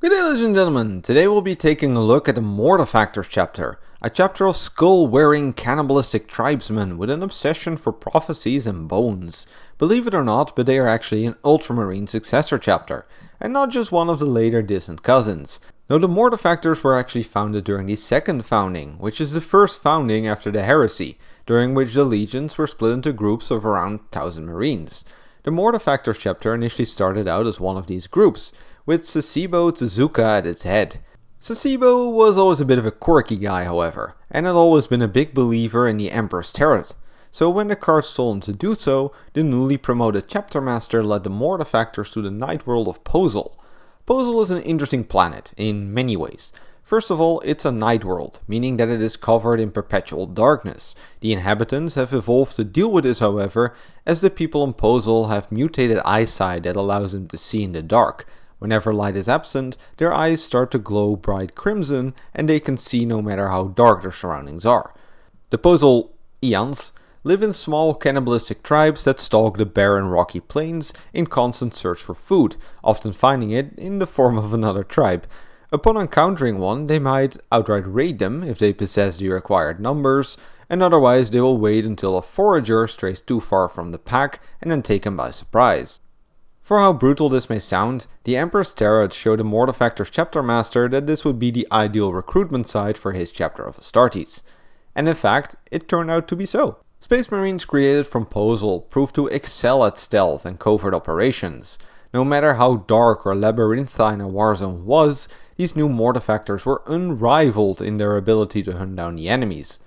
Good day, ladies and gentlemen. Today we'll be taking a look at the Mortifactors chapter, a chapter of skull-wearing cannibalistic tribesmen with an obsession for prophecies and bones. Believe it or not, but they are actually an Ultramarine successor chapter, and not just one of the later distant cousins. No, the Mortifactors were actually founded during the second founding, which is the first founding after the heresy, during which the legions were split into groups of around 1,000 marines. The Mortifactors chapter initially started out as one of these groups, with Sasebo Tsuzuka at its head. Sasebo was always a bit of a quirky guy, however, and had always been a big believer in the Emperor's Tarot. So when the cards told him to do so, the newly promoted chapter master led the Mortifactors to the night world of Posul. Posul is an interesting planet, in many ways. First of all, it's a night world, meaning that it is covered in perpetual darkness. The inhabitants have evolved to deal with this, however, as the people in Posul have mutated eyesight that allows them to see in the dark. Whenever light is absent, their eyes start to glow bright crimson, and they can see no matter how dark their surroundings are. The Posul-ians live in small cannibalistic tribes that stalk the barren rocky plains in constant search for food, often finding it in the form of another tribe. Upon encountering one, they might outright raid them if they possess the required numbers, and otherwise they will wait until a forager strays too far from the pack and then take him by surprise. For how brutal this may sound, the Emperor's Tarot showed the Mortifactors chapter master that this would be the ideal recruitment site for his chapter of Astartes. And in fact, it turned out to be so. Space Marines created from Posul proved to excel at stealth and covert operations. No matter how dark or labyrinthine a warzone was, these new Mortifactors were unrivaled in their ability to hunt down the enemies.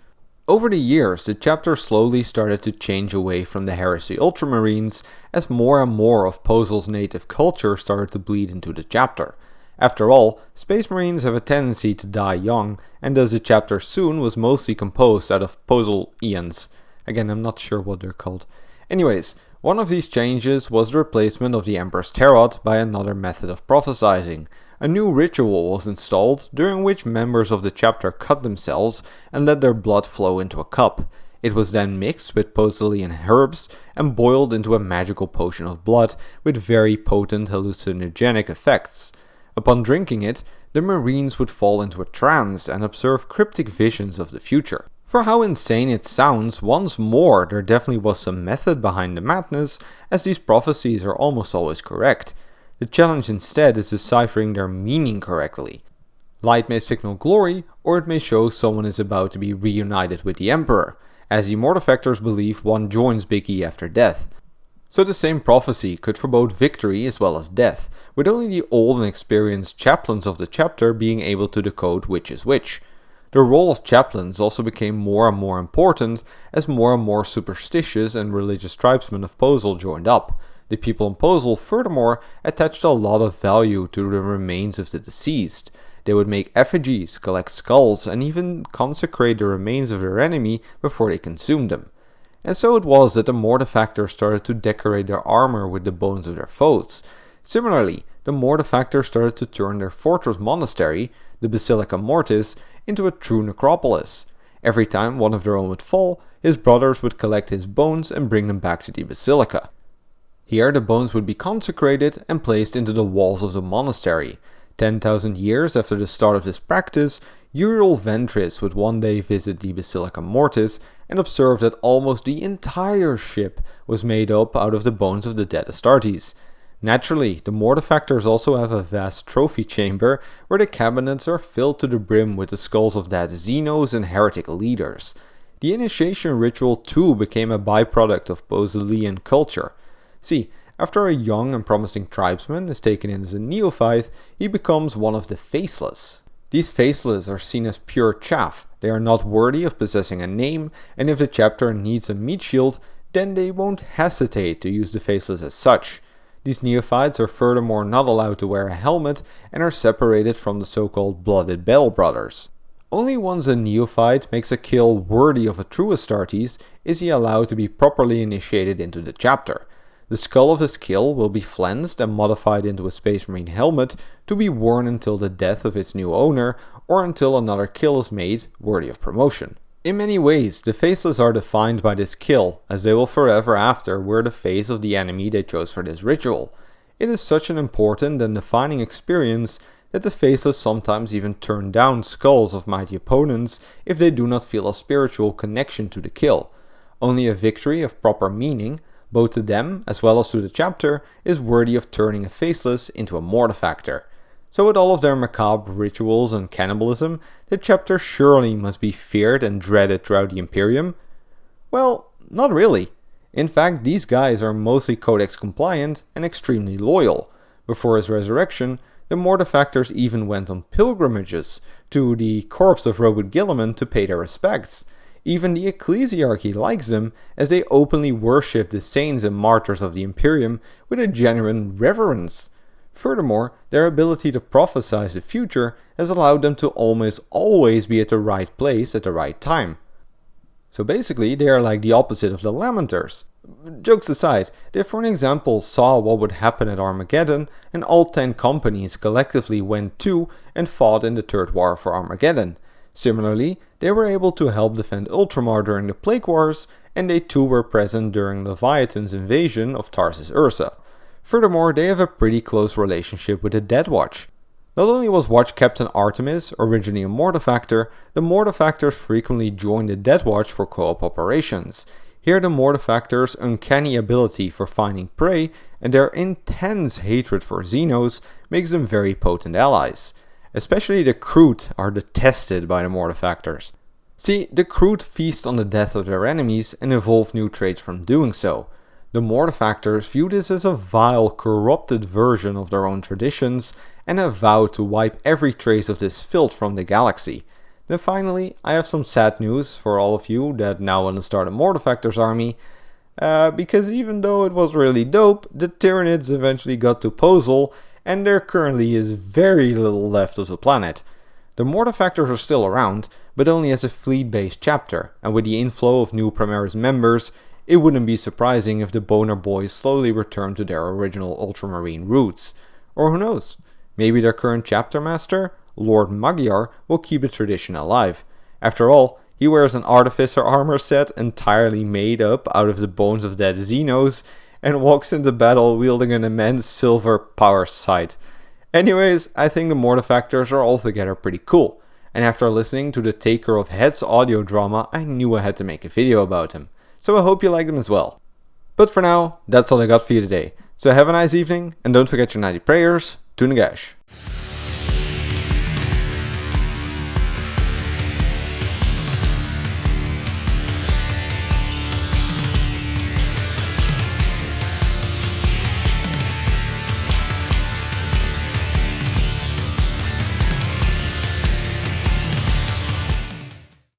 Over the years, the chapter slowly started to change away from the Heresy Ultramarines as more and more of Posul's native culture started to bleed into the chapter. After all, Space Marines have a tendency to die young, and thus the chapter soon was mostly composed out of Posul-ians. Again, I'm not sure what they're called. Anyways, one of these changes was the replacement of the Emperor's Tarot by another method of prophesizing. A new ritual was installed, during which members of the chapter cut themselves and let their blood flow into a cup. It was then mixed with Posulian herbs and boiled into a magical potion of blood with very potent hallucinogenic effects. Upon drinking it, the Marines would fall into a trance and observe cryptic visions of the future. For how insane it sounds, once more there definitely was some method behind the madness, as these prophecies are almost always correct. The challenge instead is deciphering their meaning correctly. Light may signal glory, or it may show someone is about to be reunited with the Emperor, as the Mortifactors believe one joins Big E after death. So the same prophecy could forebode victory as well as death, with only the old and experienced chaplains of the chapter being able to decode which is which. The role of chaplains also became more and more important as more and more superstitious and religious tribesmen of Posul joined up. The people in Posul furthermore attached a lot of value to the remains of the deceased. They would make effigies, collect skulls, and even consecrate the remains of their enemy before they consumed them. And so it was that the Mortifactors started to decorate their armor with the bones of their foes. Similarly, the Mortifactors started to turn their fortress monastery, the Basilica Mortis, into a true necropolis. Every time one of their own would fall, his brothers would collect his bones and bring them back to the basilica. Here the bones would be consecrated and placed into the walls of the monastery. 10,000 years after the start of this practice, Uriel Ventris would one day visit the Basilica Mortis and observe that almost the entire ship was made up out of the bones of the dead Astartes. Naturally, the Mortifactors also have a vast trophy chamber where the cabinets are filled to the brim with the skulls of dead Xenos and heretic leaders. The initiation ritual too became a byproduct of Posulian culture. See, after a young and promising tribesman is taken in as a neophyte, he becomes one of the faceless. These faceless are seen as pure chaff. They are not worthy of possessing a name, and if the chapter needs a meat shield, then they won't hesitate to use the faceless as such. These neophytes are furthermore not allowed to wear a helmet and are separated from the so-called blooded Bell brothers. Only once a neophyte makes a kill worthy of a true Astartes is he allowed to be properly initiated into the chapter. The skull of his kill will be flensed and modified into a Space Marine helmet to be worn until the death of its new owner or until another kill is made worthy of promotion. In many ways, the faceless are defined by this kill, as they will forever after wear the face of the enemy they chose for this ritual. It is such an important and defining experience that the faceless sometimes even turn down skulls of mighty opponents if they do not feel a spiritual connection to the kill. Only a victory of proper meaning, both to them as well as to the chapter, is worthy of turning a faceless into a Mortifactor. So with all of their macabre rituals and cannibalism, the chapter surely must be feared and dreaded throughout the Imperium? Well, not really. In fact, these guys are mostly Codex compliant and extremely loyal. Before his resurrection, the Mortifactors even went on pilgrimages to the corpse of Robert Gilliman to pay their respects. Even the ecclesiarchy likes them, as they openly worship the saints and martyrs of the Imperium with a genuine reverence. Furthermore, their ability to prophesy the future has allowed them to almost always be at the right place at the right time. So basically, they are like the opposite of the Lamenters. Jokes aside, they for an example saw what would happen at Armageddon, and all 10 companies collectively went to and fought in the Third War for Armageddon. Similarly, they were able to help defend Ultramar during the Plague Wars, and they too were present during Leviathan's invasion of Tarsis Ursa. Furthermore, they have a pretty close relationship with the Dead Watch. Not only was Watch Captain Artemis originally a Mortifactor, the Mortifactors frequently joined the Dead Watch for co-op operations. Here the Mortifactors' uncanny ability for finding prey and their intense hatred for Xenos makes them very potent allies. Especially the Kroot are detested by the Mortifactors. See, the Kroot feast on the death of their enemies and evolve new traits from doing so. The Mortifactors view this as a vile, corrupted version of their own traditions and have vowed to wipe every trace of this filth from the galaxy. Then finally, I have some sad news for all of you that now want to start a Mortifactors army, because even though it was really dope, the Tyranids eventually got to Posul, and there currently is very little left of the planet. The Mortifactors are still around, but only as a fleet-based chapter, and with the inflow of new Primaris members, it wouldn't be surprising if the Boner Boys slowly return to their original Ultramarine roots. Or who knows, maybe their current chapter master, Lord Magyar, will keep the tradition alive. After all, he wears an artificer armor set entirely made up out of the bones of dead Xenos, and walks into battle wielding an immense silver power sight. Anyways, I think the Mortifactors are altogether pretty cool, and after listening to the Taker of Head's audio drama, I knew I had to make a video about him. So I hope you like them as well. But for now, that's all I got for you today. So have a nice evening, and don't forget your nightly prayers. To Nagash.